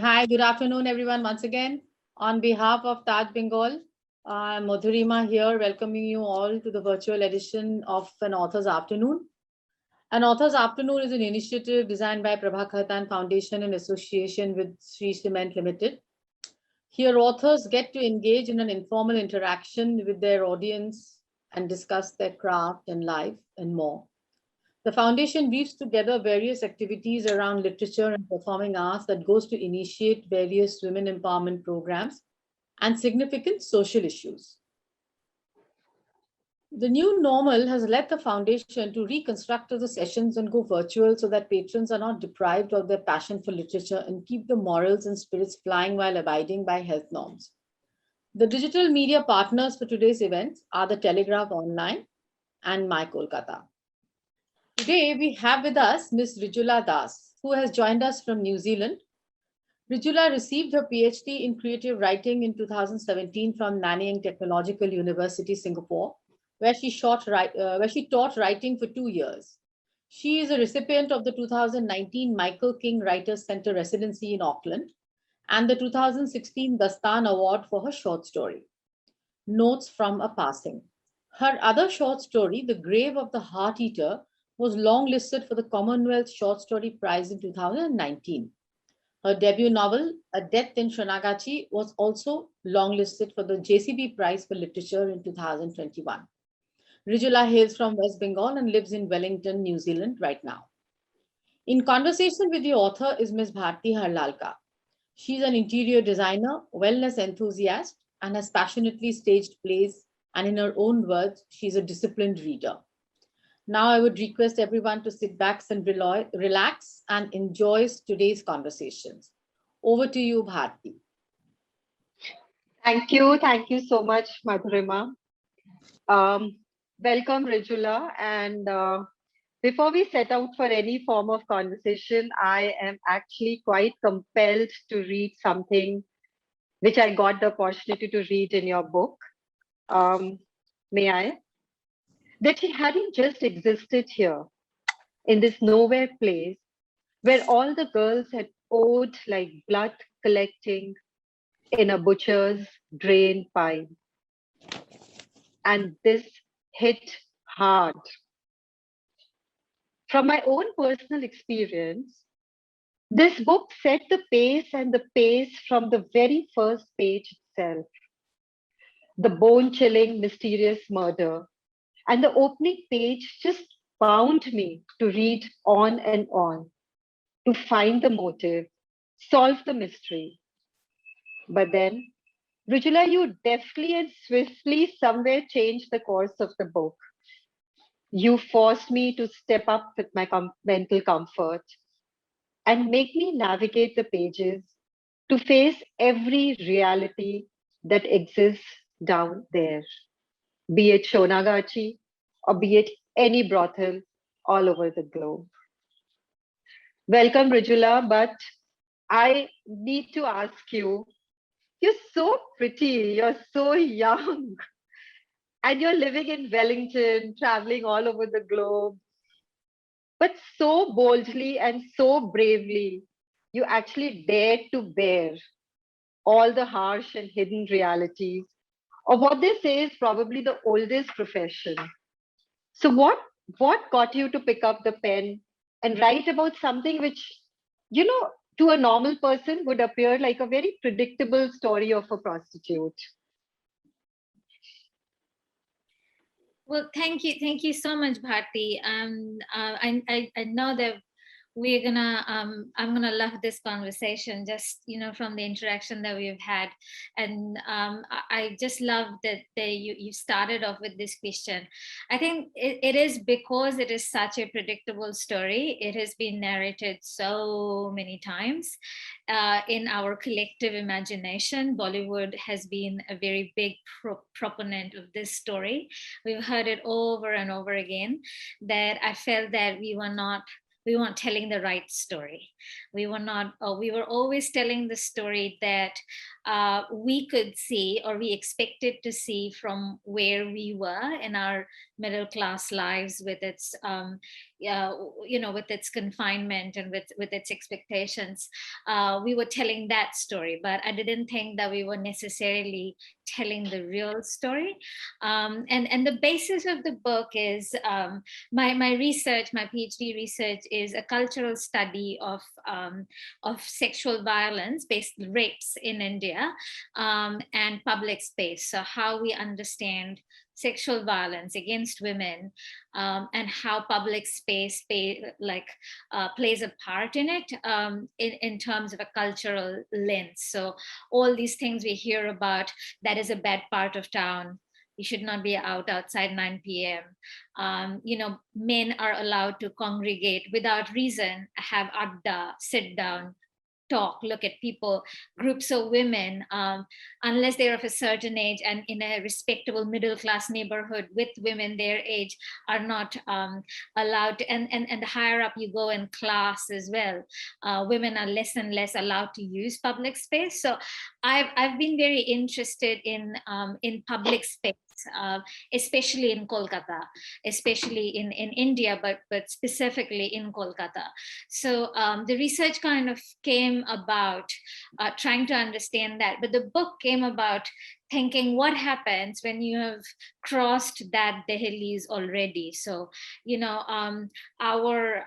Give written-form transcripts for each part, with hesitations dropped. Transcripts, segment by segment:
Hi, good afternoon, everyone. Once again, on behalf of Taj Bengal, I'm Madhurima here, welcoming you all to the virtual edition of An Author's Afternoon. An Author's Afternoon is an initiative designed by Prabha Khaitan Foundation in association with Sri Cement Limited. Here, authors get to engage in an informal interaction with their audience and discuss their craft and life and more. The foundation weaves together various activities around literature and performing arts that goes to initiate various women empowerment programs and significant social issues. The new normal has led the foundation to reconstruct the sessions and go virtual so that patrons are not deprived of their passion for literature and keep the morals and spirits flying while abiding by health norms. The digital media partners for today's events are the Telegraph Online and My Kolkata. Today, we have with us Ms. Rijula Das, who has joined us from New Zealand. Rijula received her PhD in creative writing in 2017 from Nanyang Technological University, Singapore, where she taught writing for 2 years. She is a recipient of the 2019 Michael King Writers Center residency in Auckland and the 2016 Dastan Award for her short story, Notes from a Passing. Her other short story, The Grave of the Heart Eater, was longlisted for the Commonwealth Short Story Prize in 2019. Her debut novel, A Death in Shonagachi, was also longlisted for the JCB Prize for Literature in 2021. Rijula hails from West Bengal and lives in Wellington, New Zealand right now. In conversation with the author is Ms. Bharti Harlalka. She's an interior designer, wellness enthusiast, and has passionately staged plays, and in her own words, she's a disciplined reader. Now I would request everyone to sit back and relax and enjoy today's conversations. Over to you, Bharti. Thank you. Thank you so much, Madhurima. Welcome, Rijula. And before we set out for any form of conversation, I am actually quite compelled to read something which I got the opportunity to read in your book. May I? That he hadn't just existed here in this nowhere place where all the girls had poured like blood collecting in a butcher's drain pipe. And this hit hard. From my own personal experience, this book set the pace and the pace from the very first page itself. The bone-chilling, mysterious murder and the opening page just bound me to read on and on, to find the motive, solve the mystery. But then, Rijula, you deftly and swiftly somewhere changed the course of the book. You forced me to step up with my mental comfort and make me navigate the pages to face every reality that exists down there, be it Shonagachi or be it any brothel all over the globe. Welcome, Rijula, but I need to ask you, you're so pretty, you're so young, and you're living in Wellington, traveling all over the globe, but so boldly and so bravely, you actually dared to bear all the harsh and hidden realities of what they say is probably the oldest profession. So what got you to pick up the pen and write about something which, to a normal person would appear like a very predictable story of a prostitute? Well, thank you so much, Bharti. I know that I'm gonna love this conversation, just from the interaction that we've had, and I just love that you started off with this question. I think it is because it is such a predictable story. It has been narrated so many times in our collective imagination. Bollywood has been a very big proponent of this story. We've heard it over and over again. That I felt that we weren't telling the right story. We were always telling the story that we could see, or we expected to see, from where we were in our middle class lives, with its with its confinement and with its expectations, we were telling that story, but I didn't think that we were necessarily telling the real story. And the basis of the book is, my research, my PhD research, is a cultural study of sexual violence, based rapes in India, and public space. So how we understand sexual violence against women, and how public space plays a part in it, in terms of a cultural lens. So all these things we hear about, that is a bad part of town, you should not be out outside 9 p.m. Men are allowed to congregate without reason, have adda, sit down, talk, look at people. Groups of women, unless they're of a certain age and in a respectable middle class neighborhood with women their age, are not allowed to, and the higher up you go in class as well, women are less and less allowed to use public space. So I've been very interested in public space, especially in Kolkata, especially in India, but specifically in Kolkata. So the research kind of came about trying to understand that, but the book came about thinking what happens when you have crossed that Dehliz already. So our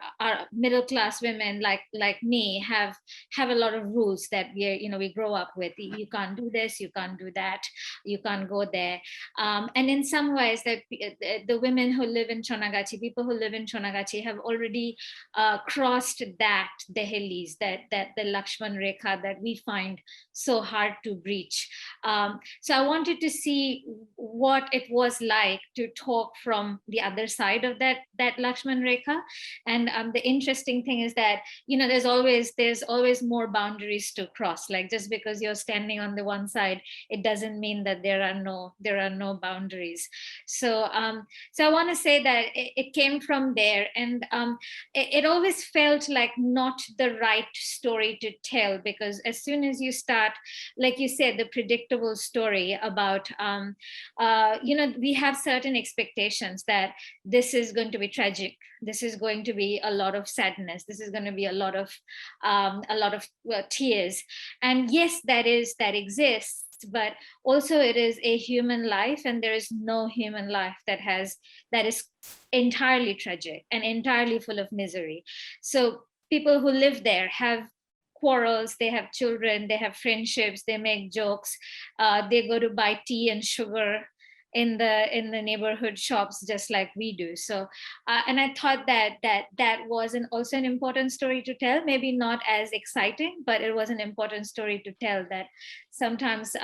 middle class women like me have a lot of rules that we grow up with. You can't do this, you can't do that, you can't go there. And in some ways, the women who live in Chonagachi, people who live in Chonagachi, have already crossed that Dehliz, that the Lakshman Rekha that we find so hard to breach. So I wanted to see what it was like to talk from the other side of that Lakshman Rekha. And the interesting thing is that there's always more boundaries to cross. Like, just because you're standing on the one side, it doesn't mean that there are no boundaries. So I want to say that it came from there, and it always felt like not the right story to tell, because as soon as you start, like you said, the predictable story about we have certain expectations that this is going to be tragic, this is going to be a lot of sadness, this is going to be a lot of tears. And yes, that exists, but also it is a human life, and there is no human life that is entirely tragic and entirely full of misery. So people who live there have quarrels, they have children, they have friendships, they make jokes, they go to buy tea and sugar in the neighborhood shops just like we do. So and I thought that was also an important story to tell, maybe not as exciting, but it was an important story to tell, that sometimes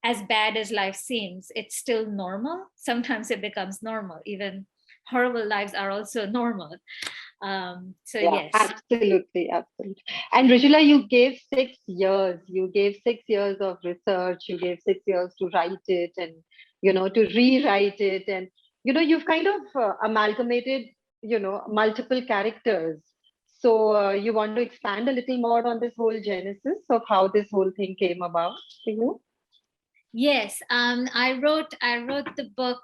as bad as life seems, it's still normal. Sometimes it becomes normal. Even horrible lives are also normal. Yeah, Yes. absolutely. And Rijula, you gave 6 years. You gave 6 years of research. You gave 6 years to write it, and to rewrite it, and you've kind of amalgamated multiple characters. So you want to expand a little more on this whole genesis of how this whole thing came about for you? Yes, I wrote the book.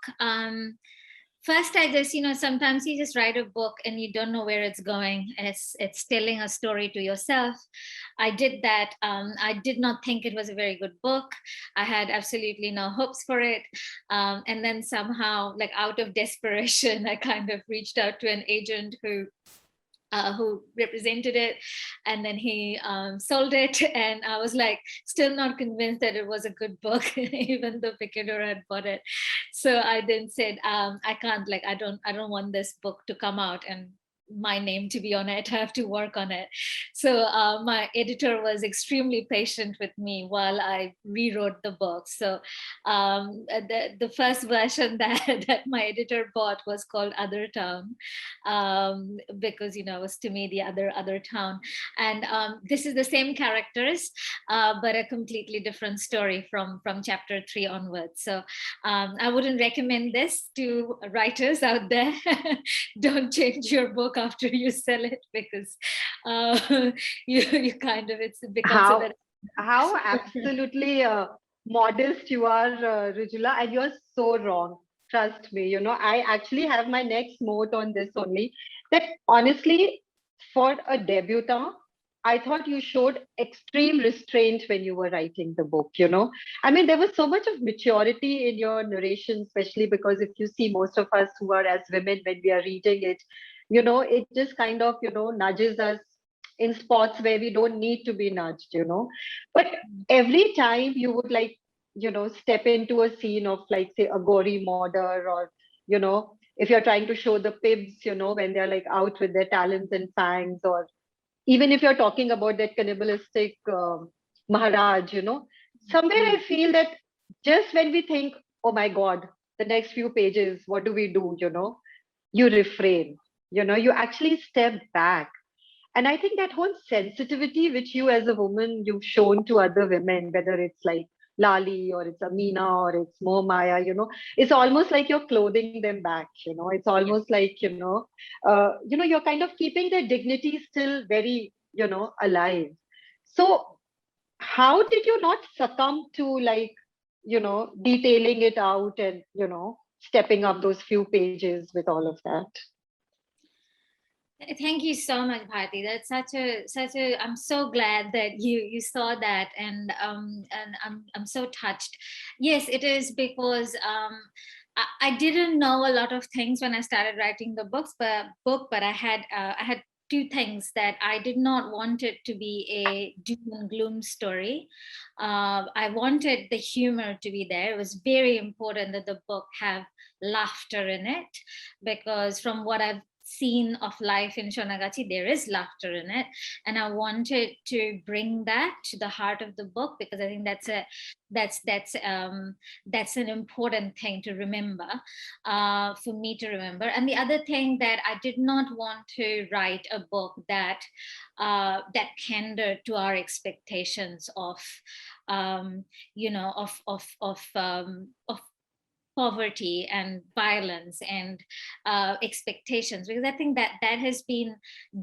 First, I just, sometimes you just write a book and you don't know where it's going. It's telling a story to yourself. I did that. I did not think it was a very good book. I had absolutely no hopes for it. And then somehow, like out of desperation, I kind of reached out to an agent who represented it, and then he sold it, and I was like still not convinced that it was a good book even though Picador had bought it. So I then said, I can't, I don't want this book to come out and my name to be on it. I have to work on it. So my editor was extremely patient with me while I rewrote the book. So the first version that my editor bought was called Other Town, because it was to me the other town. And this is the same characters, but a completely different story from chapter 3 onwards. So I wouldn't recommend this to writers out there. Don't change your book after you sell it, because you kind of, it becomes how absolutely modest you are, Rijula, and you're so wrong. Trust me, I actually have my next note on this only. That honestly, for a debutant, I thought you showed extreme restraint when you were writing the book. I mean, there was so much of maturity in your narration, especially because if you see most of us who are as women, when we are reading it, it just kind of, nudges us in spots where we don't need to be nudged. But every time you would like, step into a scene of like, say, a gory murder, or, if you're trying to show the pibs, when they're like out with their talons and fangs, or even if you're talking about that cannibalistic Maharaj, somewhere I feel that just when we think, oh my God, the next few pages, what do we do? You refrain, you actually step back. And I think that whole sensitivity which you as a woman, you've shown to other women, whether it's like Lali or it's Amina or it's Mo Maya, it's almost like you're clothing them back, it's almost like, you're kind of keeping their dignity still very, alive. So how did you not succumb to like, detailing it out and, stepping up those few pages with all of that? Thank you so much, Bharti. That's such a. I'm so glad that you saw that, and I'm so touched. Yes, it is because I didn't know a lot of things when I started writing the but I had two things that I did not want it to be a doom and gloom story. I wanted the humor to be there. It was very important that the book have laughter in it, because from what I've scene of life in Shonagachi, there is laughter in it, and I wanted to bring that to the heart of the book, because I think that's an important thing to remember, for me to remember. And the other thing, that I did not want to write a book that that pandered to our expectations of of poverty and violence and expectations, because I think that has been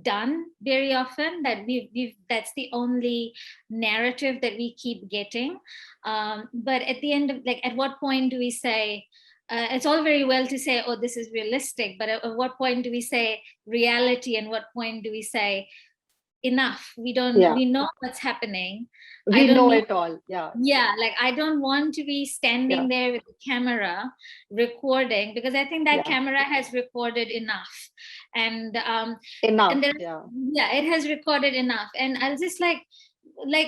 done very often, that we've that's the only narrative that we keep getting, but at the end of, like, at what point do we say, it's all very well to say, oh, this is realistic, but at what point do we say reality, and what point do we say enough? We know what's happening. We know it all. Like, I don't want to be standing there with the camera recording, because I think that camera has recorded enough, and it has recorded enough. And I'll just like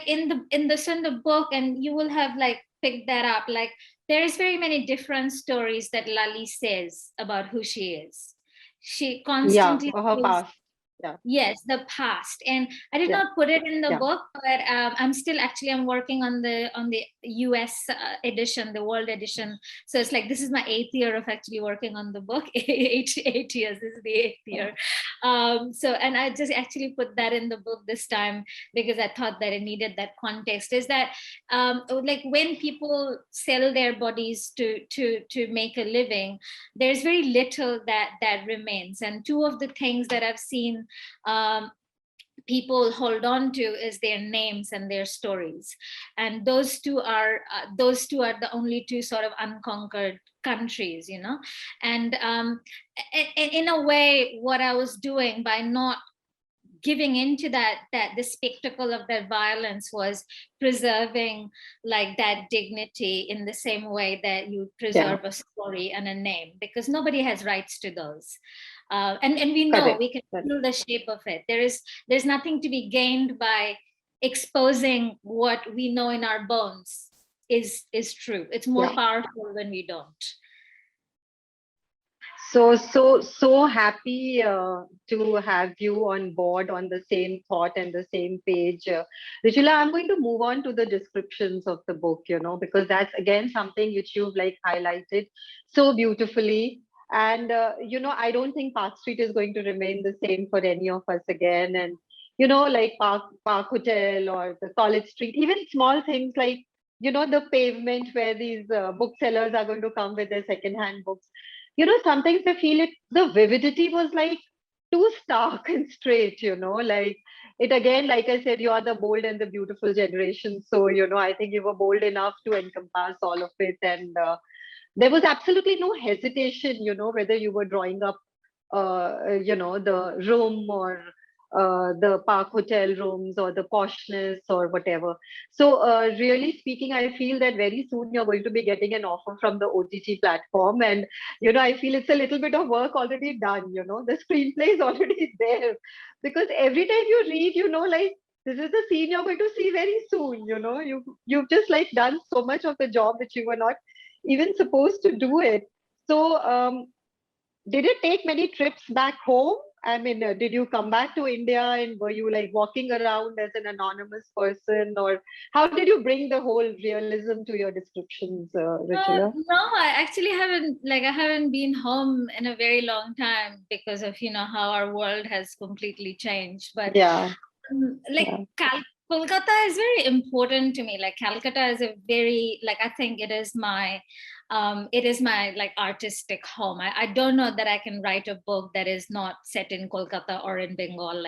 in the book, and you will have like picked that up, like there is very many different stories that Lali says about who she is. She constantly her past. Yes, the past. And I did not put it in the book, but I'm working on the US edition, the world edition. So it's like, this is my 8th year of actually working on the book. eight years, this is the 8th year. And I just actually put that in the book this time, because I thought that it needed that context. Is that like, when people sell their bodies to make a living, there's very little that remains. And two of the things that I've seen people hold on to is their names and their stories, and those two are the only two sort of unconquered countries, and in a way, what I was doing by not giving into that the spectacle of that violence was preserving like that dignity, in the same way that you preserve a story and a name, because nobody has rights to those. And we know we can feel the shape of it. There's nothing to be gained by exposing what we know in our bones is true. It's more powerful when we don't. So happy to have you on board on the same thought and the same page. Rijula, I'm going to move on to the descriptions of the book, because that's again something which you've like highlighted so beautifully. And, I don't think Park Street is going to remain the same for any of us again. And, like Park Hotel or the College Street, even small things like, the pavement where these booksellers are going to come with their secondhand books. Sometimes I feel the vividity was like too stark and straight, like it again, like I said, you are the bold and the beautiful generation. So, I think you were bold enough to encompass all of it. And there was absolutely no hesitation, whether you were drawing up, the room or the park hotel rooms or the poshness or whatever. So really speaking, I feel that very soon you're going to be getting an offer from the OTT platform. And, I feel it's a little bit of work already done, the screenplay is already there. Because every time you read, like, this is the scene you're going to see very soon, you've just like done so much of the job which you were not even supposed to do it. So did it take many trips back home? I mean, did you come back to India and were you like walking around as an anonymous person, or how did you bring the whole realism to your descriptions, Rijula? No, I actually I haven't been home in a very long time because of, how our world has completely changed. But Yeah. Kolkata is very important to me. Like Calcutta is a very, I think it is my like artistic home. I don't know that I can write a book that is not set in Kolkata or in Bengal.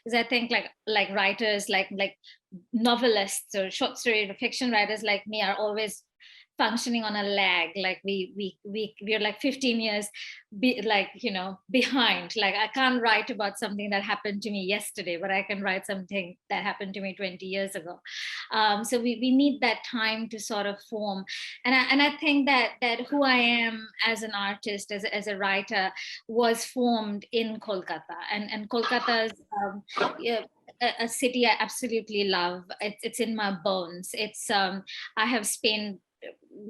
Because I think like writers, like novelists or short story fiction writers like me are always functioning on a lag. Like we're like 15 years behind. Like I can't write about something that happened to me yesterday, but I can write something that happened to me 20 years ago. So we need that time to sort of form. And I think that who I am as an artist, as a writer, was formed in Kolkata. And Kolkata is a city I absolutely love. It's in my bones. It's I have spent,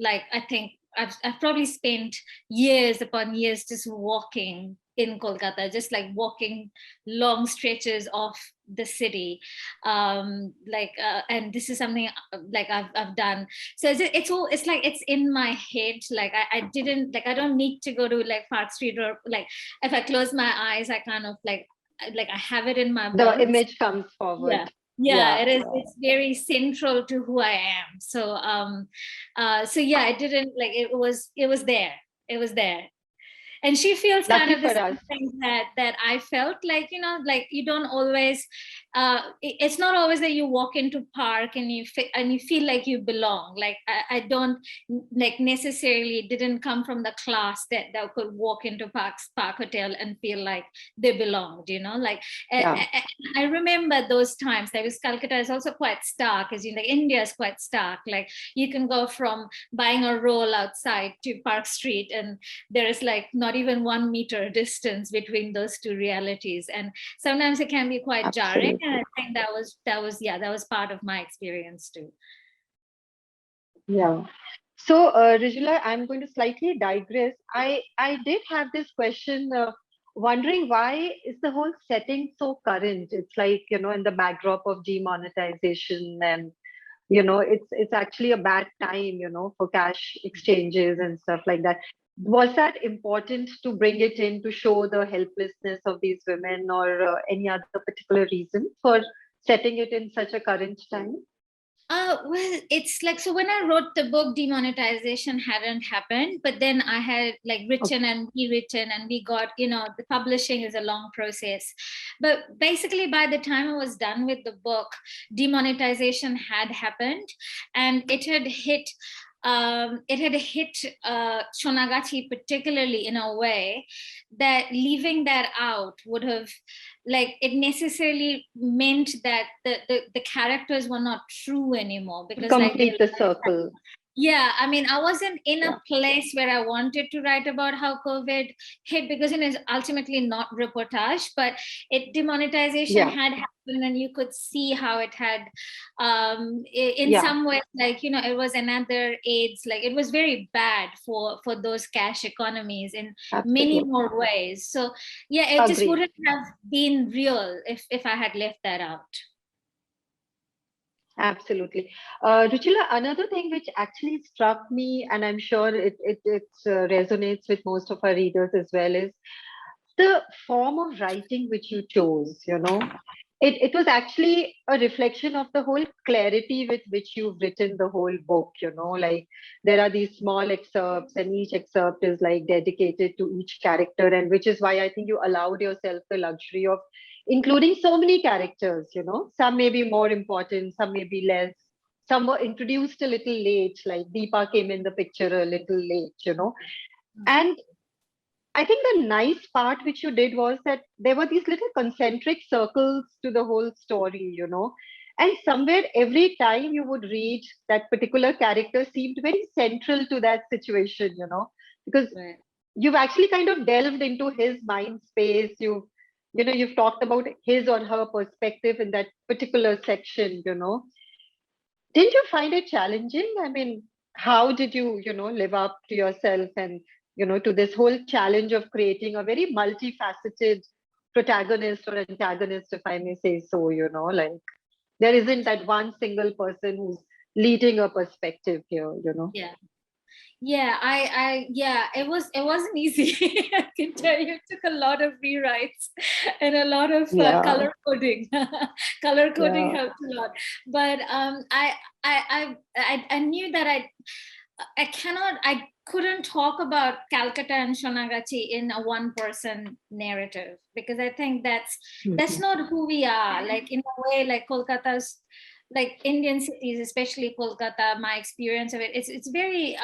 I think I've probably spent years upon years just walking in Kolkata, just like walking long stretches of the city. And this is something like I've done. So it's like it's in my head. Like I didn't, I don't need to go to like Park Street, or like if I close my eyes, I kind of like I have it in my bones. The image comes forward. Yeah, it is. It's very central to who I am. So I didn't it was there. It was there. And she feels kind of the same thing that I felt. Like, you don't always it's not always that you walk into park and you feel like you belong. Like I don't necessarily didn't come from the class that could walk into park hotel and feel like they belonged, I remember those times. Because Calcutta is also quite stark, as India is quite stark. Like you can go from buying a roll outside to Park Street, and there is like not even 1 meter distance between those two realities, and sometimes it can be quite jarring. And I think that was part of my experience too. Yeah. So Rijula, I'm going to slightly digress. I did have this question, wondering why is the whole setting so current? It's like, in the backdrop of demonetization, and it's actually a bad time, for cash exchanges and stuff like that. Was that important to bring it in to show the helplessness of these women, or any other particular reason for setting it in such a current time? Well, it's like, so when I wrote the book, demonetization hadn't happened, but then I had written and rewritten, and we got, the publishing is a long process. But basically, by the time I was done with the book, demonetization had happened, and it had hit Shonagachi particularly in a way that leaving that out would have, it necessarily meant that the characters were not true anymore, because complete the circle. Yeah, I mean, I wasn't in a place where I wanted to write about how COVID hit, because it's ultimately not reportage, but demonetization had happened, and you could see how it had, in some ways, it was another AIDS. It was very bad for those cash economies in many more ways. So yeah, it just wouldn't have been real if I had left that out. Absolutely. Rijula, another thing which actually struck me, and I'm sure it resonates with most of our readers as well, is the form of writing which you chose. It was actually a reflection of the whole clarity with which you've written the whole book. There are these small excerpts, and each excerpt is dedicated to each character, and which is why I think you allowed yourself the luxury of including so many characters. Some may be more important, some may be less, some were introduced a little late, like Deepa came in the picture a little late, And I think the nice part which you did was that there were these little concentric circles to the whole story, And somewhere every time you would read, that particular character seemed very central to that situation, because Right. you've actually kind of delved into his mind space. You've talked about his or her perspective in that particular section, Didn't you find it challenging? I mean, how did you, live up to yourself and, to this whole challenge of creating a very multifaceted protagonist or antagonist, if I may say so, like there isn't that one single person who's leading a perspective here, Yeah. Yeah, it wasn't easy. I can tell you, it took a lot of rewrites and a lot of Yeah. color coding. Color coding Yeah. helped a lot. But I knew that I couldn't talk about Calcutta and Shonagachi in a one-person narrative, because I think that's not who we are. Like, in a way, like Kolkata's, like Indian cities, especially Kolkata, my experience of it, it's very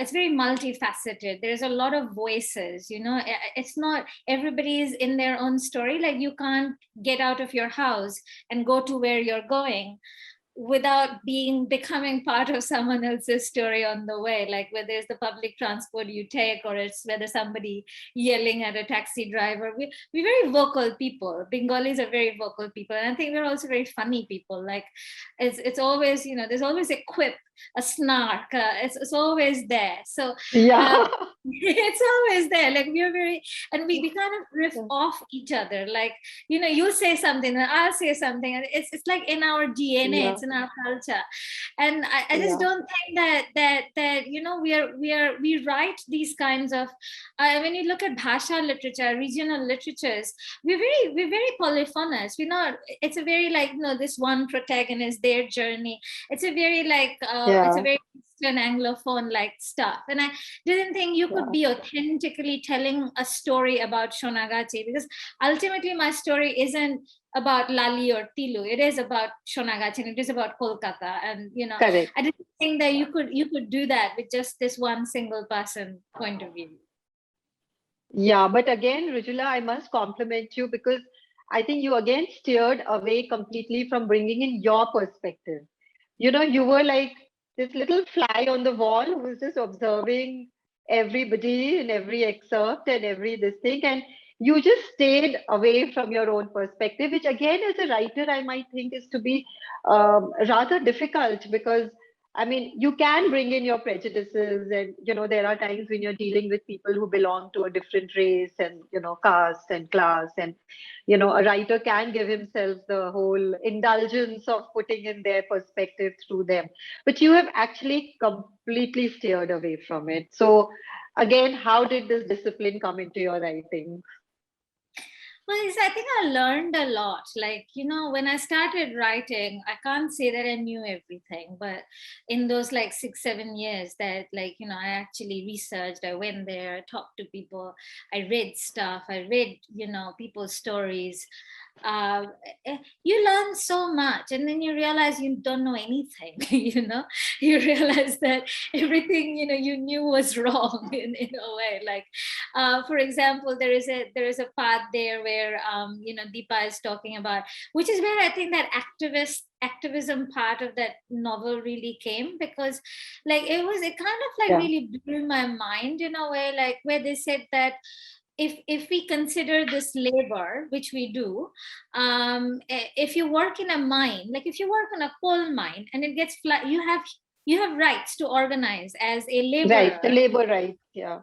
it's very multifaceted. There's a lot of voices, it's not everybody is in their own story. Like, you can't get out of your house and go to where you're going without becoming part of someone else's story on the way, like whether it's the public transport you take, or it's whether somebody yelling at a taxi driver. We're very vocal people. Bengalis are very vocal people, and I think we're also very funny people. Like, it's always, there's always a quip, a snark, it's always there. So Yeah. it's always there. Like, we're very, and we kind of riff off each other. Like, you'll say something and I'll say something, and it's like in our DNA, it's in our culture. And I just don't think that we write these kinds of when you look at bhasha literature, regional literatures, we're very polyphonous. We're not, it's a very like, this one protagonist, their journey. It's a very like it's a very Eastern Anglophone like stuff. And I didn't think you could be authentically telling a story about Shonagachi, because ultimately my story isn't about Lali or Tilu. It is about Shonagachi, and it is about Kolkata. And Correct. I didn't think that you could do that with just this one single person point of view. Yeah, but again, Rijula, I must compliment you, because I think you again steered away completely from bringing in your perspective. You were like this little fly on the wall who was just observing everybody in every excerpt and every this thing, and you just stayed away from your own perspective, which again, as a writer, I might think is to be rather difficult, because I mean, you can bring in your prejudices, and there are times when you're dealing with people who belong to a different race and caste and class, and a writer can give himself the whole indulgence of putting in their perspective through them. But you have actually completely steered away from it. So again, how did this discipline come into your writing? Well, I think I learned a lot. Like, when I started writing, I can't say that I knew everything, but in those like 6-7 years that like, I actually researched, I went there, I talked to people, I read stuff, I read, people's stories. You learn so much, and then you realize you don't know anything. You realize that everything you knew was wrong in a way. Like, for example, there is a part there where Deepa is talking about, which is where I think that activism part of that novel really came, because like it kind of like really blew my mind in a way, like where they said that if we consider this labor, which we do, if you work in a mine, like if you work in a coal mine and it gets you have rights to organize as a laborer. Right, the labor rights, yeah.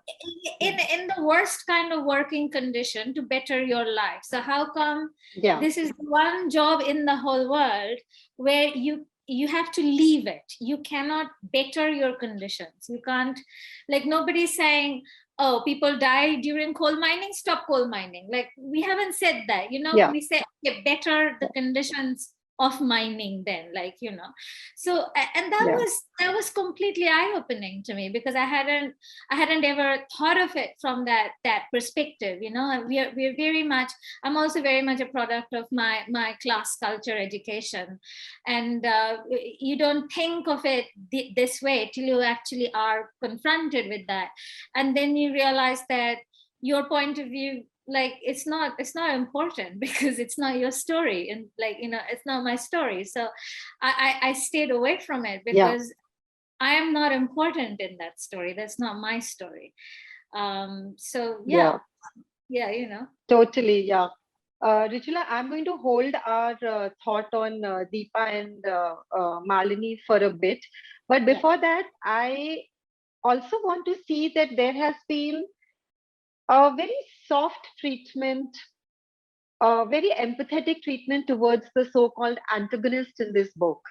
In the worst kind of working condition to better your life. So how come this is one job in the whole world where you have to leave it? You cannot better your conditions. You can't, like, nobody's saying, oh, people die during coal mining, stop coal mining. Like, we haven't said that, We say, okay, better the conditions of miming then, like, you know. So, and that was completely eye-opening to me, because I hadn't ever thought of it from that perspective, you know. We're very much, I'm also very much a product of my class culture education, and you don't think of it this way till you actually are confronted with that, and then you realize that your point of view, like, it's not important because it's not your story, and, like, you know, it's not my story. So I stayed away from it because I am not important in that story. That's not my story. So yeah, you know. Totally, yeah. Rijula, I'm going to hold our thought on Deepa and Malini for a bit. But before that, I also want to see that there has been a very soft treatment, a very empathetic treatment towards the so-called antagonist in this book.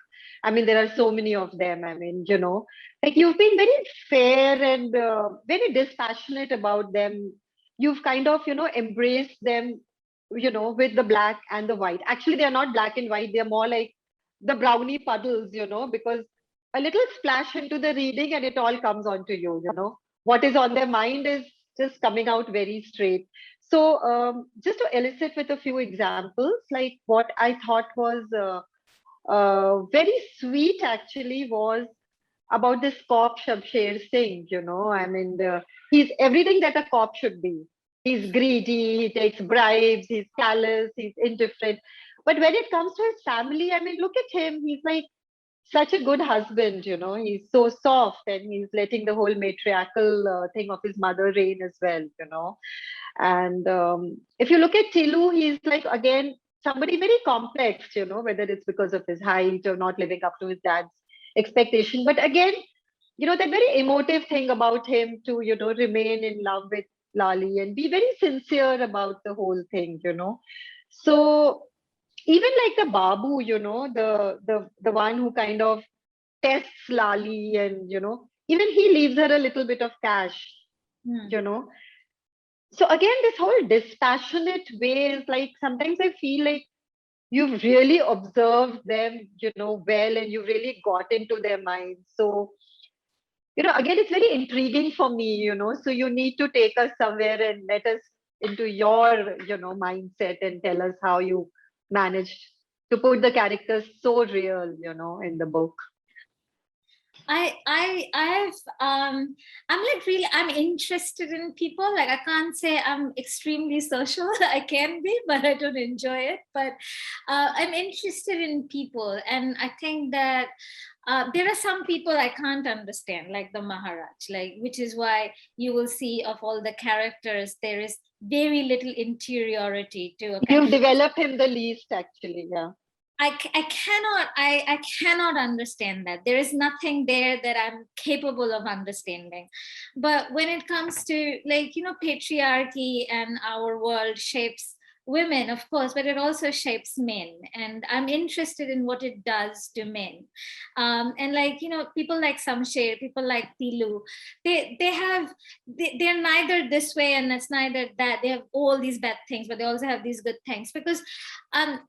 I mean, there are so many of them. I mean, you know, like, you've been very fair and very dispassionate about them. You've kind of, you know, embraced them, you know, with the black and the white. Actually, they're not black and white. They're more like the brownie puddles, you know, because a little splash into the reading and it all comes onto you, you know. What is on their mind is just coming out very straight. So just to elicit with a few examples, like what I thought was very sweet actually was about this cop Shabsher Singh, you know. I mean, he's everything that a cop should be. He's greedy, he takes bribes, he's callous, he's indifferent. But when it comes to his family, I mean, look at him. He's like such a good husband, you know. He's so soft and he's letting the whole matriarchal thing of his mother reign as well, you know. And if you look at Tilu, he's like, again, somebody very complex, you know, whether it's because of his height or not living up to his dad's expectation. But again, you know, that very emotive thing about him to, you know, remain in love with Lali and be very sincere about the whole thing, you know. So even like the Babu, you know, the one who kind of tests Lali, and, you know, even he leaves her a little bit of cash, you know. So again, this whole dispassionate way is like, sometimes I feel like you've really observed them, you know, well, and you really got into their minds. So, you know, again, it's very intriguing for me, you know. So you need to take us somewhere and let us into your, you know, mindset and tell us how you managed to put the characters so real, you know, in the book. I'm like, really, I'm interested in people. Like, I can't say I'm extremely social. I can be, but I don't enjoy it. But I'm interested in people, and I think that there are some people I can't understand, like the Maharaj, like, which is why you will see of all the characters, there is very little interiority to a character. You develop him the least, actually, yeah. I cannot understand that. There is nothing there that I'm capable of understanding. But when it comes to, like, you know, patriarchy and our world shapes women, of course, but it also shapes men, and I'm interested in what it does to men. And, like, you know, people like Samsher, people like Tilu, they're neither this way and it's neither that. They have all these bad things, but they also have these good things, because I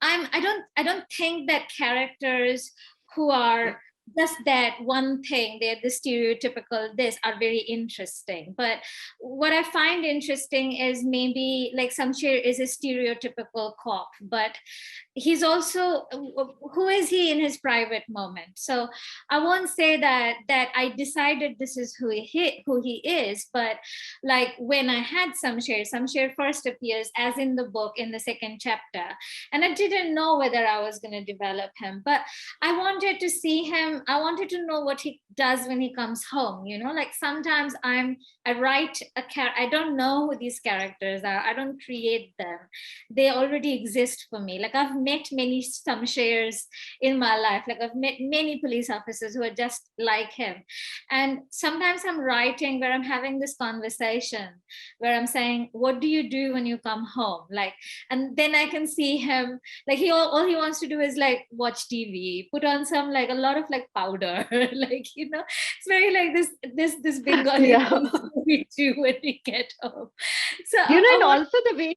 don't think that characters who are just that one thing, they're the stereotypical this, are very interesting. But what I find interesting is, maybe like Samsher is a stereotypical cop, but he's also, who is he in his private moment? So I won't say that I decided this is who he is, but like, when I had Samsher first appears as in the book in the second chapter, and I didn't know whether I was going to develop him, but I wanted to see him. I wanted to know what he does when he comes home, you know. Like, sometimes I write a character, I don't know who these characters are, I don't create them, they already exist for me. Like, I've met many Samshers in my life, like I've met many police officers who are just like him, and sometimes I'm writing where I'm having this conversation where I'm saying, what do you do when you come home? Like, and then I can see him, like, all he wants to do is like watch TV, put on some, like, a lot of like powder, like, you know, it's very like this Bengali thing we do when we get home. So, you know, and also the way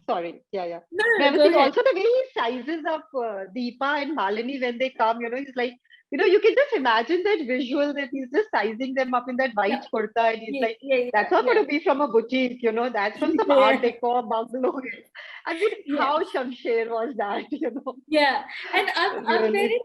Sorry. Yeah. No, No, I no, was go saying ahead. also the way he sizes up Deepa and Malini when they come, he's like, you can just imagine that visual that he's just sizing them up in that Yeah, white kurta, and he's yeah, like, yeah, that's not going yeah, to be from a boutique, that's from some yeah, art decor bungalow. I mean, yeah. how Shamsher was that, Yeah, and really?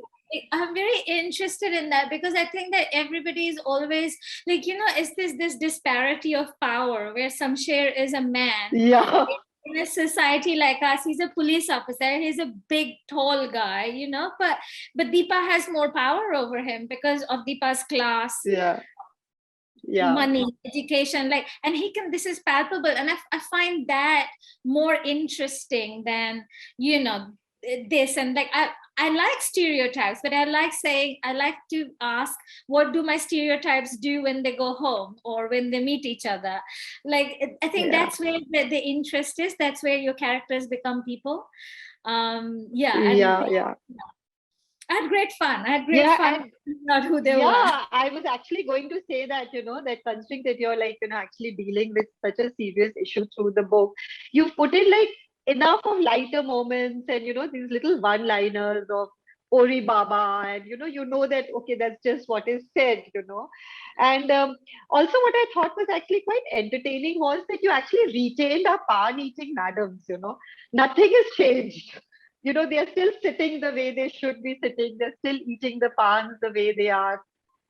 I'm very interested in that because I think that everybody is always like, is this disparity of power where Samsher is a man Yeah, in a society like us. He's a police officer. He's a big, tall guy, but Deepa has more power over him because of Deepa's class, yeah, yeah. money, education, like, and this is palpable, and I find that more interesting than this. And like, I like stereotypes, but I like to ask, what do my stereotypes do when they go home or when they meet each other? Like, I think Yeah. that's where the interest is. That's where your characters become people. Yeah, and Yeah. I had great fun. Yeah, Figuring and out who they were. yeah, I was actually going to say that, that considering that you're like, actually dealing with such a serious issue through the book, you've put in like enough of lighter moments and, these little one-liners of Ori Baba, and, that, okay, that's just what is said, And also what I thought was actually quite entertaining was that you actually retained our pan-eating madams, Nothing has changed. They are still sitting the way they should be sitting. They're still eating the pans the way they are.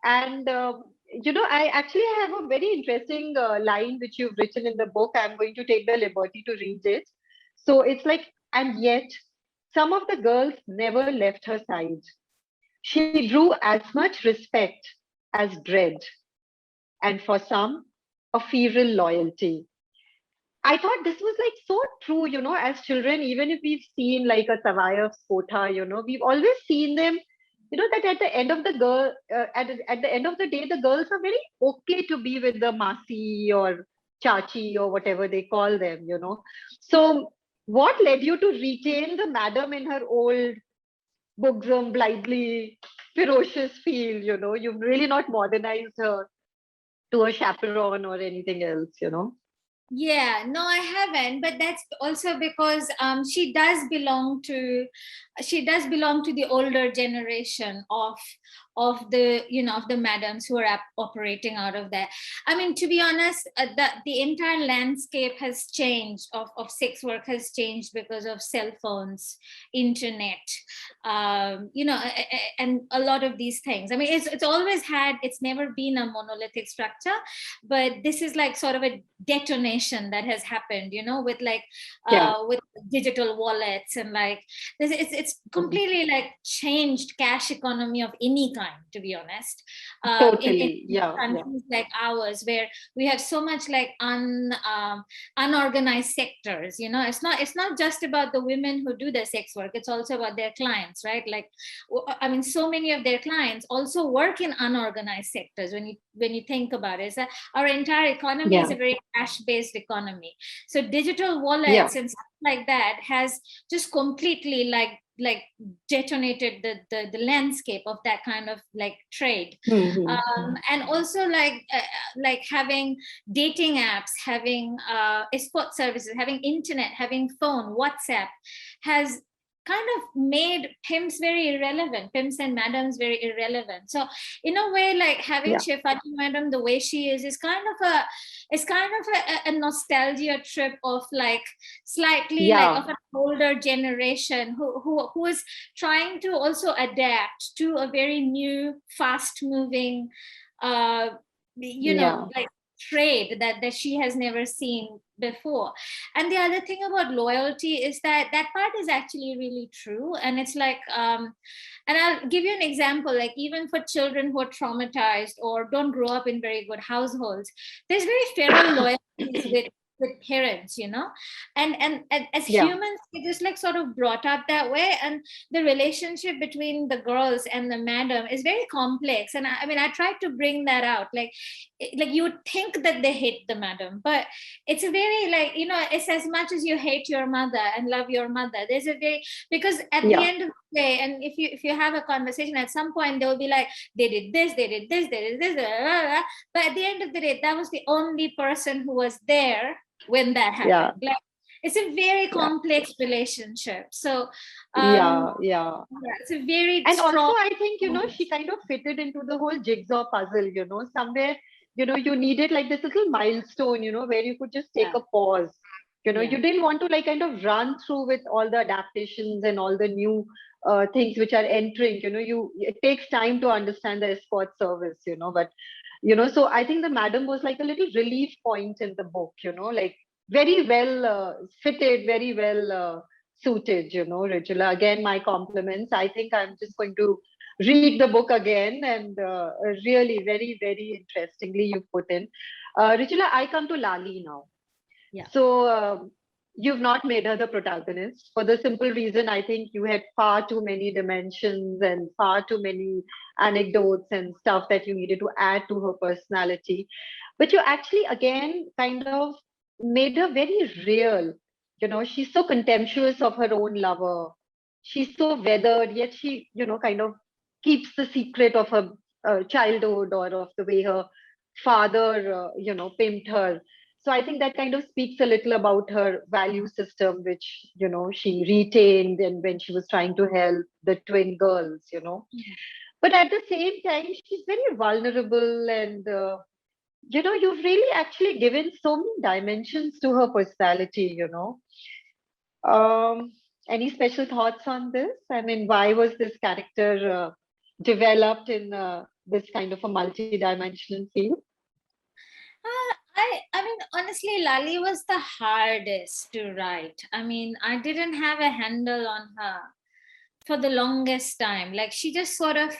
And, I actually have a very interesting line which you've written in the book. I'm going to take the liberty to read it. So it's like, and yet some of the girls never left her side. She drew as much respect as dread, and for some, a feral loyalty. I thought this was like so true, as children, even if we've seen like a Savaya Spota, we've always seen them, that at the end of the at the end of the day, the girls are very okay to be with the Masi or Chachi or whatever they call them, So what led you to retain the madam in her old buxom, blithely ferocious feel, You've really not modernized her to a chaperone or anything else. Yeah, no, I haven't, but that's also because she does belong to the older generation of the madams who are operating out of there. I mean, to be honest, the entire landscape has changed of sex work has changed because of cell phones, internet, and a lot of these things. I mean, it's never been a monolithic structure, but this is like sort of a detonation that has happened, with like Yeah. with digital wallets, and like this, it's completely like changed cash economy of any kind, to be honest. In Totally. Yeah. countries like ours, where we have so much like unorganized sectors, it's not just about the women who do the sex work, it's also about their clients, right? Like, I mean, so many of their clients also work in unorganized sectors. When you think about it, so our entire economy is a very cash-based economy. So digital wallets and stuff like that has just completely like detonated the landscape of that kind of like trade. And also like having dating apps, having escort services, having internet, having phone, WhatsApp has kind of made pimps very irrelevant, pimps and madams very irrelevant. So in a way, like having Shefati madam the way she is kind of a nostalgia trip of like slightly like of an older generation who is trying to also adapt to a very new, fast moving like trade that she has never seen before. And the other thing about loyalty is that part is actually really true. And it's like and I'll give you an example, like even for children who are traumatized or don't grow up in very good households, there's very feral loyalties with parents, and as humans we're just like sort of brought up that way, and the relationship between the girls and the madam is very complex. And I mean, I tried to bring that out, like you would think that they hate the madam, but it's a very like, it's as much as you hate your mother and love your mother. There's a very, because at the end of the day, and if you have a conversation at some point, they'll be like, they did this, they did this, they did this, blah, blah, blah. But at the end of the day, that was the only person who was there when that happened. Like, it's a very complex relationship. So Yeah. it's a very And also, strong. I think, she kind of fitted into the whole jigsaw puzzle, somewhere, you needed like this little milestone, where you could just take Yeah. a pause. Yeah. You didn't want to like kind of run through with all the adaptations and all the new things which are entering, it takes time to understand the escort service, but, so I think the madam was like a little relief point in the book, like very well fitted, very well suited, Rijula. Again, my compliments. I think I'm just going to read the book again, and really very, very interestingly you put in. Rijula, I come to Lali now. Yeah. So you've not made her the protagonist for the simple reason I think you had far too many dimensions and far too many anecdotes and stuff that you needed to add to her personality. But you actually again kind of made her very real. She's so contemptuous of her own lover. She's so weathered, yet she, kind of keeps the secret of her childhood or of the way her father, pimped her. So I think that kind of speaks a little about her value system, which, she retained and when she was trying to help the twin girls. But at the same time, she's very vulnerable and, you've really actually given so many dimensions to her personality. Um, any special thoughts on this? I mean, why was this character developed in this kind of a multi-dimensional field? I mean, honestly, Lali was the hardest to write. I mean, I didn't have a handle on her for the longest time. Like, she just sort of,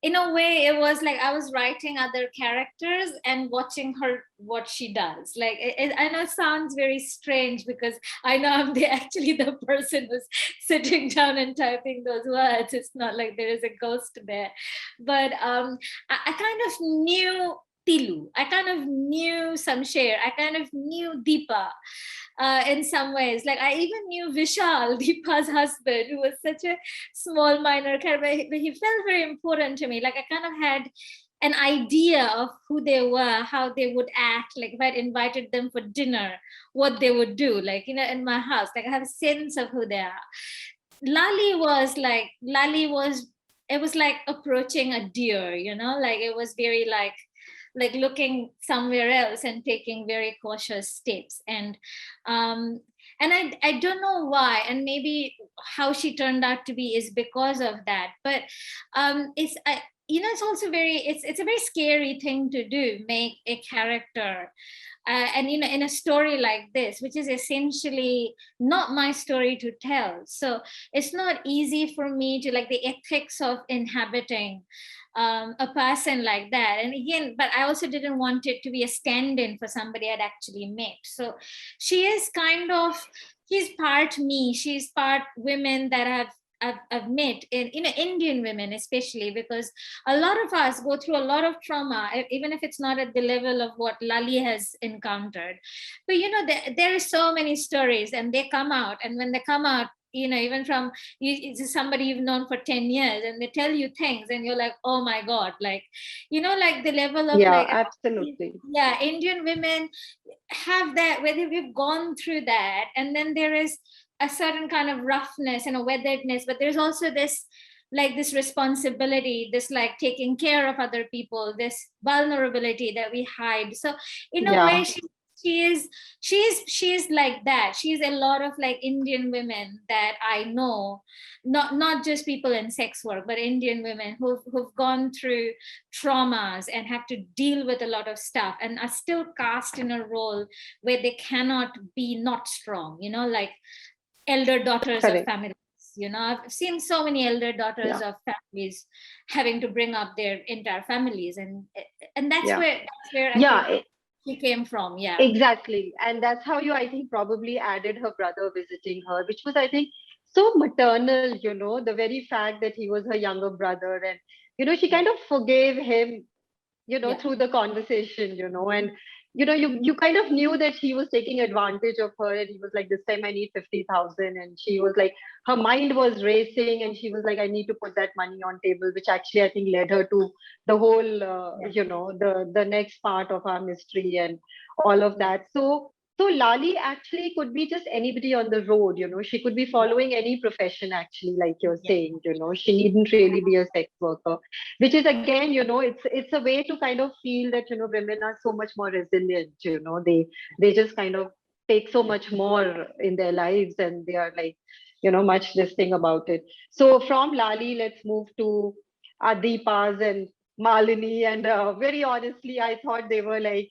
in a way, it was like I was writing other characters and watching her what she does. Like, I know it sounds very strange because I know I'm actually the person who's sitting down and typing those words. It's not like there is a ghost there, but I kind of knew Tilu. I kind of knew Samsher. I kind of knew Deepa in some ways. Like, I even knew Vishal, Deepa's husband, who was such a small minor character, but he felt very important to me. Like, I kind of had an idea of who they were, how they would act. Like, if I'd invited them for dinner, what they would do, like, in my house. Like, I have a sense of who they are. Lali was, it was like approaching a deer, like it was very like looking somewhere else and taking very cautious steps. And I don't know why, and maybe how she turned out to be is because of that. But it's also it's a very scary thing to do, make a character and in a story like this, which is essentially not my story to tell. So it's not easy for me to, like, the ethics of inhabiting a person like that. And again, but I also didn't want it to be a stand-in for somebody I'd actually met. So she is she's part me, she's part women that I've met in Indian women, especially because a lot of us go through a lot of trauma, even if it's not at the level of what Lali has encountered. But there are so many stories, and they come out, and when they come out, even from it's somebody you've known for 10 years, and they tell you things and you're like, oh my God, like like the level of, Yeah, like, absolutely. yeah, Indian women have that, whether we've gone through that, and then there is a certain kind of roughness and a weatheredness, but there's also this, like, this responsibility, this, like, taking care of other people, this vulnerability that we hide. So in a way, Yeah. she is like that. She's a lot of, like, Indian women that I know, not just people in sex work, but Indian women who've gone through traumas and have to deal with a lot of stuff and are still cast in a role where they cannot be not strong, like elder daughters of Correct. families. I've seen so many elder daughters Yeah. of families having to bring up their entire families, and that's Yeah. where I Yeah. think she came from. Yeah. Exactly. And that's how you, I think, probably added her brother visiting her, which was, I think, so maternal, the very fact that he was her younger brother. And, she kind of forgave him, Yeah. through the conversation, and, you kind of knew that he was taking advantage of her. And he was like, this time I need 50,000. And she was like, her mind was racing. And she was like, I need to put that money on table, which actually I think led her to the whole, the next part of our mystery and all of that. So So Lali actually could be just anybody on the road, she could be following any profession actually, like you're saying, she needn't really be a sex worker, which is again, it's a way to kind of feel that, women are so much more resilient, they just kind of take so much more in their lives, and they are like, much this thing about it. So from Lali, let's move to Adipas and Malini, and very honestly, I thought they were like,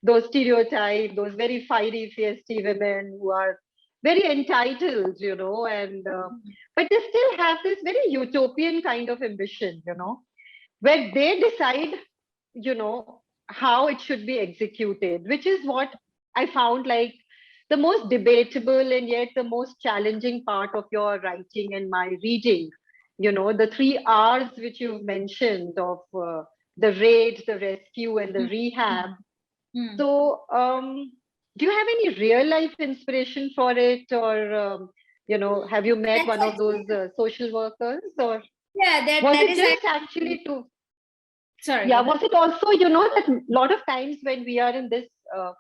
those stereotypes, those very fiery, feisty women who are very entitled, and but they still have this very utopian kind of ambition, where they decide, how it should be executed, which is what I found like the most debatable and yet the most challenging part of your writing and my reading. The three R's which you've mentioned of the raid, the rescue, and the rehab. So, do you have any real life inspiration for it, or have you met one of those social workers, or was it just actually to? Sorry. Yeah, was it also, that a lot of times when we are in this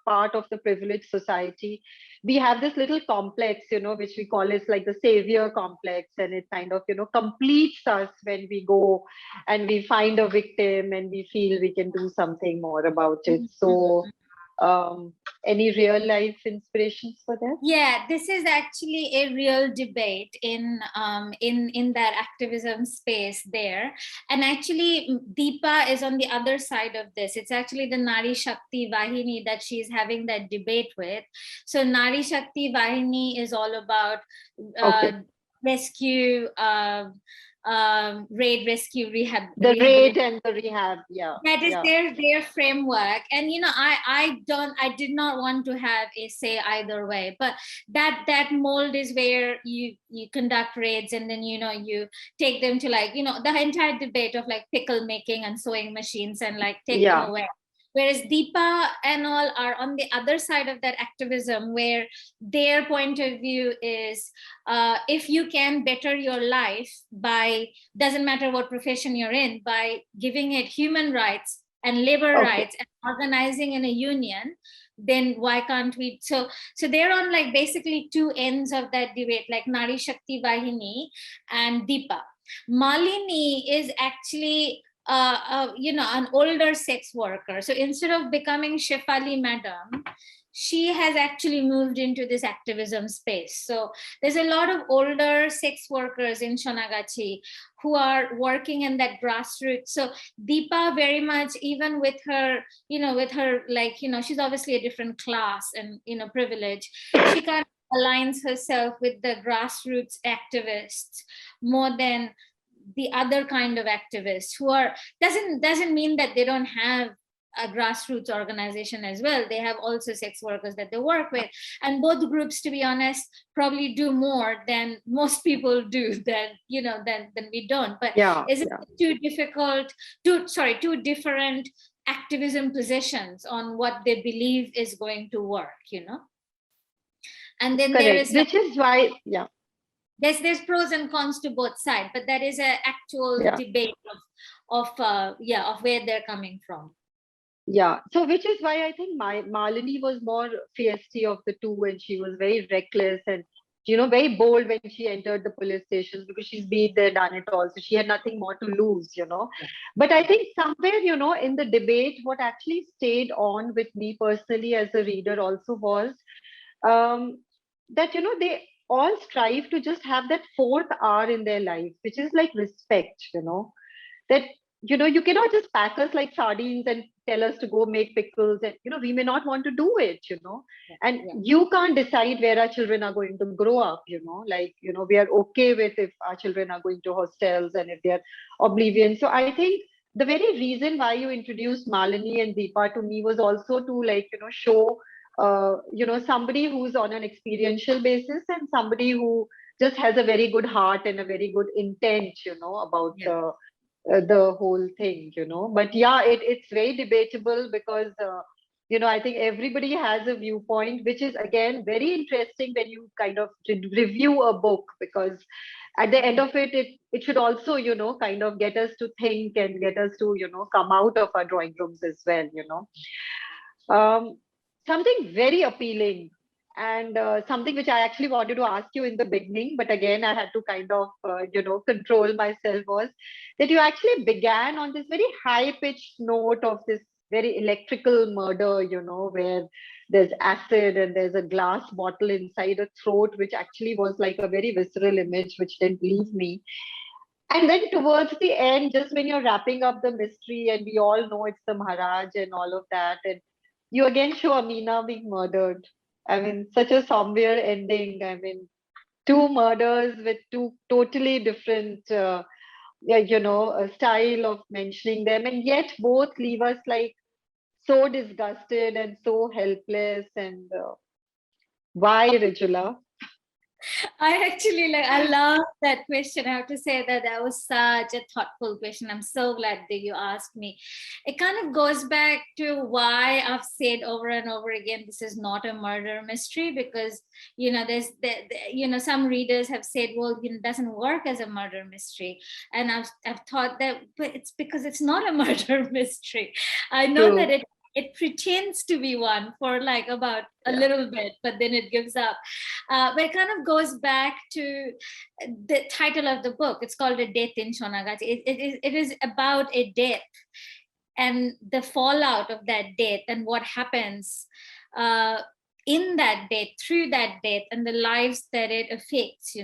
part of the privileged society, we have this little complex, which we call is like the savior complex, and it kind of, completes us when we go and we find a victim and we feel we can do something more about it. So, any real life inspirations for that? Yeah, this is actually a real debate in that activism space there. And actually Deepa is on the other side of this. It's actually the Nari Shakti Vahini that she's having that debate with. So Nari Shakti Vahini is all about rescue, raid, rescue, rehab. The raid and the rehab, yeah. That is their framework. And I did not want to have a say either way, but that mold is where you conduct raids, and then you take them to like the entire debate of like pickle making and sewing machines, and like take them away. Whereas Deepa and all are on the other side of that activism, where their point of view is if you can better your life by, doesn't matter what profession you're in, by giving it human rights and labor rights and organizing in a union, then why can't we? So they're on like basically two ends of that debate, like Nari Shakti Vahini and Deepa. Malini is actually an older sex worker. So instead of becoming Shefali Madam, she has actually moved into this activism space. So there's a lot of older sex workers in Shonagachi who are working in that grassroots. So Deepa very much, even with her, like, she's obviously a different class and, privilege, she kind of aligns herself with the grassroots activists more than the other kind of activists who are, doesn't mean that they don't have a grassroots organization as well. They have also sex workers that they work with, and both groups, to be honest, probably do more than most people do, than we don't. But is it too difficult, two different activism positions on what they believe is going to work, and then there is, which is why there's pros and cons to both sides, but that is an actual debate of where they're coming from. Yeah, so which is why I think Malini was more feisty of the two, and she was very reckless and very bold when she entered the police stations, because she's been there, done it all, so she had nothing more to lose. But I think somewhere in the debate, what actually stayed on with me personally as a reader also was that they all strive to just have that fourth R in their life, which is like respect. That you cannot just pack us like sardines and tell us to go make pickles, and we may not want to do it, and you can't decide where our children are going to grow up, like we are okay with if our children are going to hostels and if they are oblivion. So I think the very reason why you introduced Malini and Deepa to me was also to like show somebody who's on an experiential basis, and somebody who just has a very good heart and a very good intent about the whole thing, but it's very debatable, because I think everybody has a viewpoint, which is again very interesting when you kind of review a book, because at the end of it should also kind of get us to think and get us to come out of our drawing rooms as well. something very appealing, and something which I actually wanted to ask you in the beginning, but again I had to kind of control myself, was that you actually began on this very high pitched note of this very electrical murder, where there's acid and there's a glass bottle inside a throat, which actually was like a very visceral image which didn't leave me. And then towards the end, just when you're wrapping up the mystery, and we all know it's the Maharaj and all of that, and you again show Amina being murdered. I mean, such a somber ending. I mean, two murders with two totally different, yeah, a style of mentioning them, and yet both leave us like so disgusted and so helpless. And why, Rijula? I actually I love that question. I have to say that that was such a thoughtful question. I'm so glad that you asked me. It kind of goes back to why I've said over and over again, this is not a murder mystery, because, some readers have said, well, it doesn't work as a murder mystery. And I've thought that, but it's because it's not a murder mystery. I know that it pretends to be one for like about a little bit, but then it gives up. But it kind of goes back to the title of the book. It's called A Death in Sonagachi. It is about a death and the fallout of that death and what happens in that death, through that death, and the lives that it affects,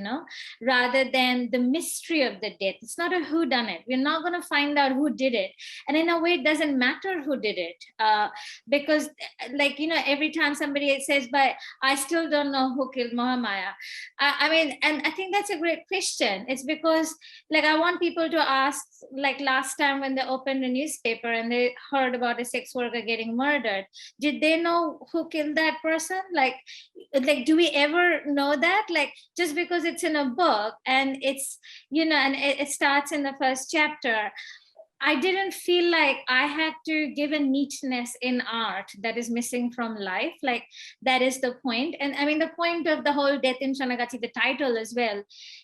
rather than the mystery of the death. It's not a who done it. We're not going to find out who did it. And in a way, it doesn't matter who did it, because every time somebody says, but I still don't know who killed Mohamaya. I mean, and I think that's a great question. It's because I want people to ask, like last time when they opened a newspaper and they heard about a sex worker getting murdered, did they know who killed that person? Like do we ever know that? Like, just because it's in a book and it's, and it starts in the first chapter, I didn't feel like I had to give a neatness in art that is missing from life. Like, that is the point. And I mean, the point of the whole Death in Sonagachi, the title as well,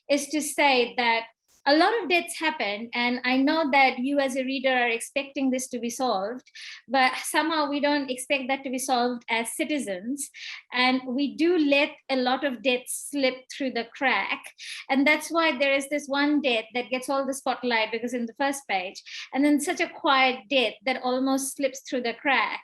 is to say that a lot of deaths happen, and I know that you as a reader are expecting this to be solved, but somehow we don't expect that to be solved as citizens, and we do let a lot of deaths slip through the crack. And that's why there is this one death that gets all the spotlight because in the first page, and then such a quiet death that almost slips through the crack,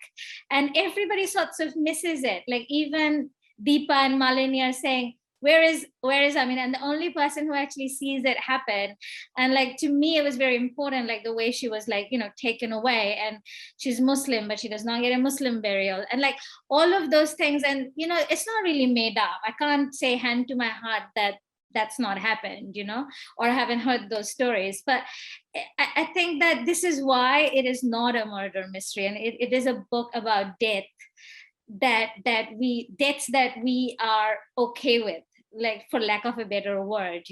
and everybody sorts of misses it. Like, even Deepa and Malini are saying, where is Amina? And the only person who actually sees it happen. And like, to me, it was very important, like the way she was taken away, and she's Muslim, but she does not get a Muslim burial, and like all of those things. And it's not really made up. I can't say hand to my heart that that's not happened, or I haven't heard those stories. But I think that this is why it is not a murder mystery, and it is a book about death, deaths that we are okay with, like, for lack of a better word,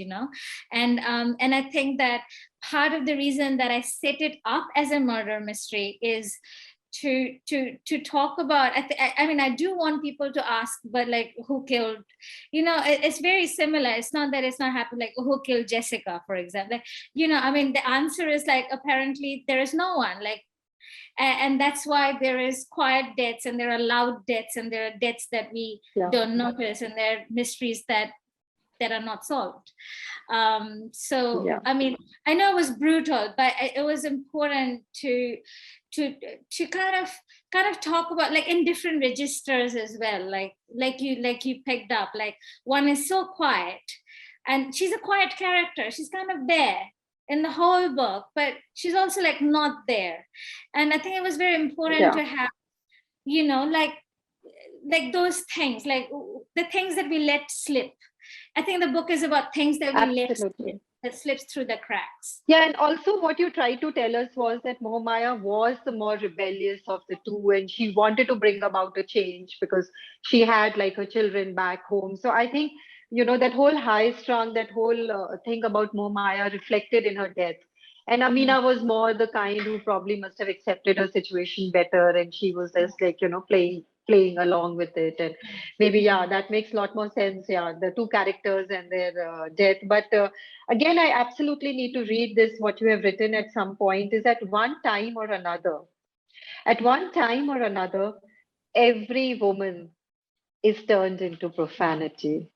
and I think that part of the reason that I set it up as a murder mystery is to talk about. I mean, I do want people to ask, but like, who killed, it's very similar. It's not that it's not happened, like, who killed Jessica, for example. I mean, the answer is like, apparently there is no one. Like, and that's why there is quiet deaths, and there are loud deaths, and there are deaths that we don't notice, and there are mysteries that are not solved. I mean, I know it was brutal, but it was important to kind of talk about, like, in different registers as well, like you picked up. Like, one is so quiet, and she's a quiet character. She's kind of there in the whole book, but she's also like not there. And I think it was very important to have, like those things, like the things that we let slip. I think the book is about things that we let slip, that slips through the cracks. Yeah, and also what you tried to tell us was that Mohamaya was the more rebellious of the two, and she wanted to bring about a change because she had like her children back home. So I think, that whole high strung, that whole thing about Mohamaya reflected in her death. And Amina was more the kind who probably must have accepted her situation better, and she was just like, playing along with it. And maybe, that makes a lot more sense. Yeah, the two characters and their death. But again, I absolutely need to read this, what you have written at some point, is at one time or another, every woman is turned into profanity.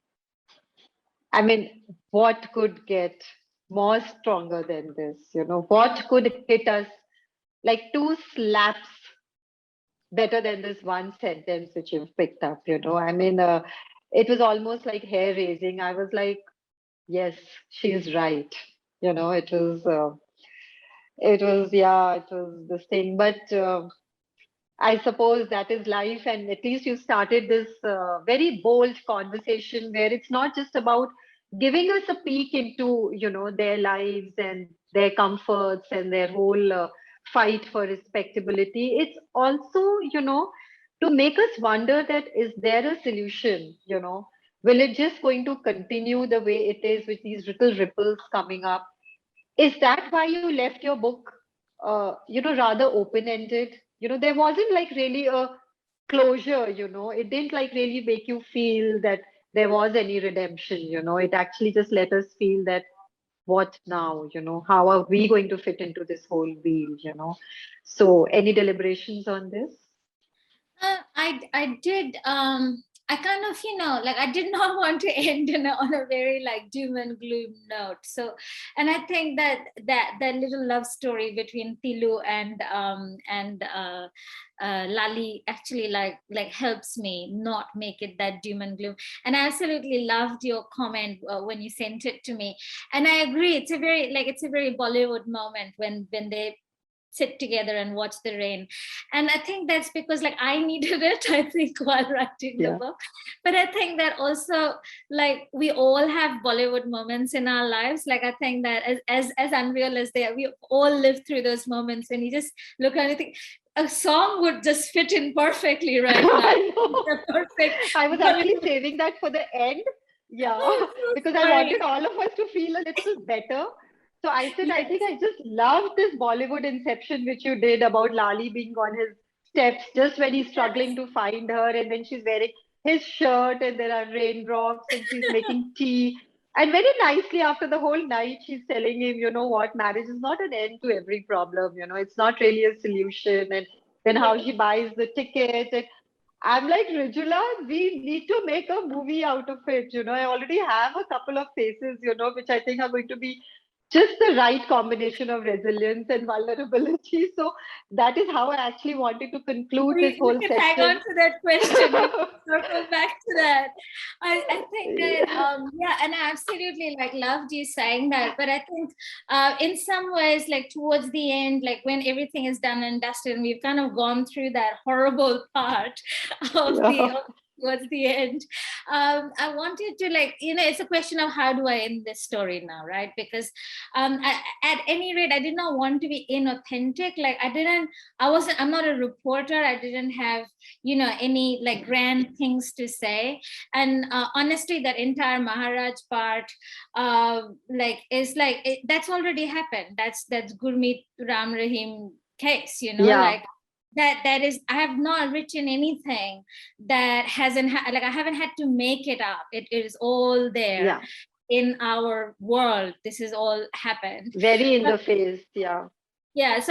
I mean, what could get more stronger than this? What could hit us like two slaps better than this one sentence which you've picked up? I mean, it was almost like hair raising. I was like, yes, she's right. It was this thing. But I suppose that is life. And at least you started this very bold conversation where it's not just about giving us a peek into, their lives and their comforts and their whole fight for respectability. It's also, to make us wonder that is there a solution, Will it just going to continue the way it is with these little ripples coming up? Is that why you left your book, rather open-ended? There wasn't like really a closure, It didn't like really make you feel that there was any redemption, It actually just let us feel that what now, How are we going to fit into this whole wheel? So any deliberations on this? I did I kind of, like I did not want to end on a very like doom and gloom note. So, and I think that little love story between Tilu and Lali actually like helps me not make it that doom and gloom. And I absolutely loved your comment when you sent it to me. And I agree, it's a very Bollywood moment when they sit together and watch the rain. And I think that's because like I needed it, I think, while writing the book. But I think that also like we all have Bollywood moments in our lives. Like I think that as unreal as they are, we all live through those moments when you just look at anything. A song would just fit in perfectly right now. Perfect. I was actually saving that for the end. Yeah, because I wanted all of us to feel a little better. So I said, I think I just loved this Bollywood inception which you did about Lali being on his steps just when he's struggling to find her, and then she's wearing his shirt and there are raindrops and she's making tea. And very nicely after the whole night, she's telling him, you know what, marriage is not an end to every problem, it's not really a solution. And then how she buys the ticket. And I'm like, Rijula, we need to make a movie out of it. I already have a couple of faces, which I think are going to be just the right combination of resilience and vulnerability. So that is how I actually wanted to conclude this whole can session. Hang on to that question. Circle back to that. I think that and I absolutely like loved you saying that. But I think in some ways, like towards the end, like when everything is done and dusted, and we've kind of gone through that horrible part of towards the end, I wanted to like, it's a question of how do I end this story now, right? Because at any rate, I did not want to be inauthentic. Like I'm not a reporter. I didn't have, any like grand things to say. And honestly, that entire Maharaj part, that's already happened. That's Gurmeet Ram Rahim case, like that is, I have not written anything that hasn't like I haven't had to make it up. It is all there in our world. This is all happened. Very in the face. So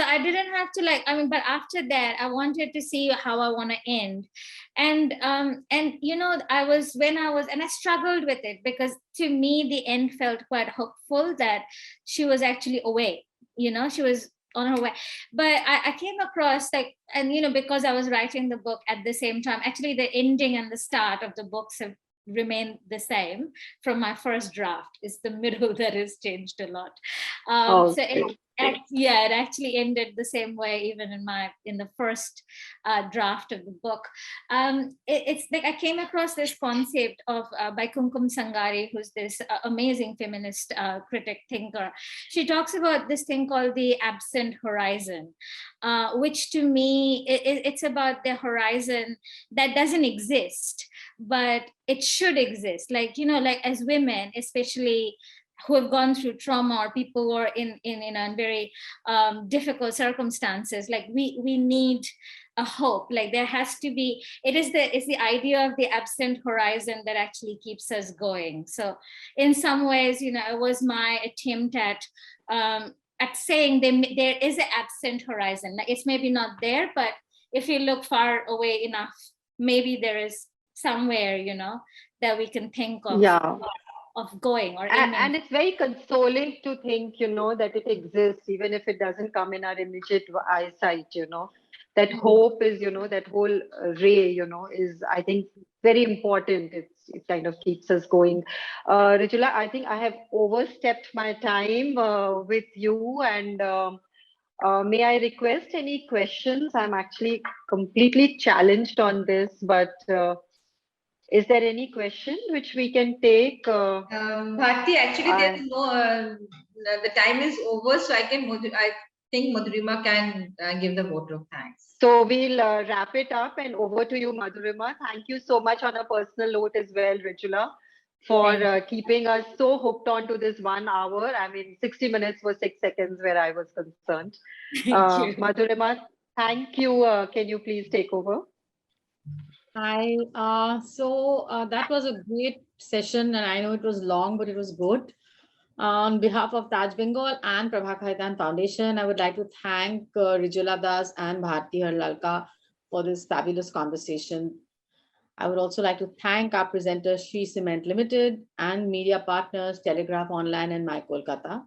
I didn't have to but after that I wanted to see how I want to end. And I struggled with it because to me the end felt quite hopeful that she was actually away, she was on her way. But I came across because I was writing the book at the same time, actually the ending and the start of the books have remained the same from my first draft. It's the middle that has changed a lot. It actually ended the same way even in the first draft of the book. It's like I came across this concept of by Kumkum Sangari, who's this amazing feminist critic thinker. She talks about this thing called the absent horizon, which to me it's about the horizon that doesn't exist, but it should exist. Like as women, especially who have gone through trauma, or people who are in very difficult circumstances, like we need a hope. Like there has to be, it's the idea of the absent horizon that actually keeps us going. So in some ways, it was my attempt at saying there is an absent horizon. Like it's maybe not there, but if you look far away enough, maybe there is somewhere, that we can think of, Yeah. of going or And, aiming. and it's very consoling to think, that it exists, even if it doesn't come in our immediate eyesight, that hope is, that whole ray, is, I think, very important. It kind of keeps us going. Rijula, I think I have overstepped my time with you, and may I request any questions? I'm actually completely challenged on this, but is there any question which we can take? Bharti, actually, there's no, the time is over, so I think Madhurima can give the vote of thanks. So we'll wrap it up, and over to you, Madhurima. Thank you so much on a personal note as well, Rijula, for keeping us so hooked on to this 1 hour. I mean, 60 minutes was 6 seconds where I was concerned. Thank you. Madhurima, thank you. Can you please take over? Hi. That was a great session, and I know it was long, but it was good. On behalf of Taj Bengal and Prabha Khaitan Foundation, I would like to thank Rijula Das and Bharti Harlalka for this fabulous conversation. I would also like to thank our presenters, Shree Cement Limited, and media partners, Telegraph Online and My Kolkata.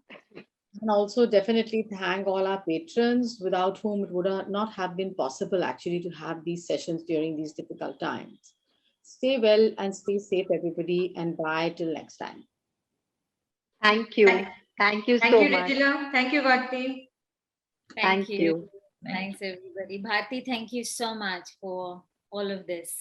And also definitely thank all our patrons, without whom it would not have been possible actually to have these sessions during these difficult times. Stay well and stay safe, everybody, and bye till next time. Thank you. Thank you so much. Rijula. Thank you, Bharti. Thank you. Thanks, everybody. Bharti, thank you so much for all of this.